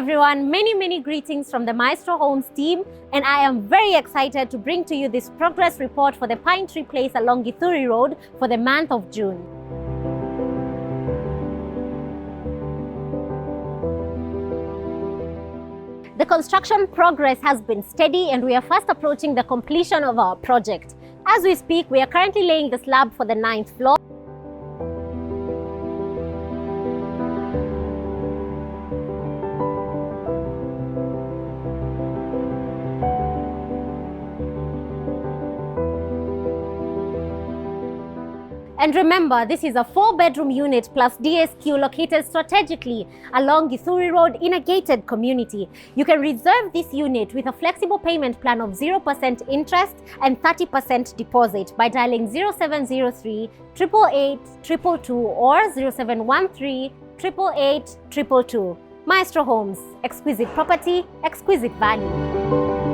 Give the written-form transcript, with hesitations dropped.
everyone, many greetings from the Maestro Homes team, and I am very excited to bring to you this progress report for the Pinetree Place along Githuri Road for the month of June. The construction progress has been steady and we are fast approaching the completion of our project. As we speak, we are currently laying the slab for the 9th floor. And remember, this is a 4-bedroom unit plus DSQ located strategically along Githuri Road in a gated community. You can reserve this unit with a flexible payment plan of 0% interest and 30% deposit by dialing 0703 888 222 or 0713 888 222. Maestro Homes, exquisite property, exquisite value.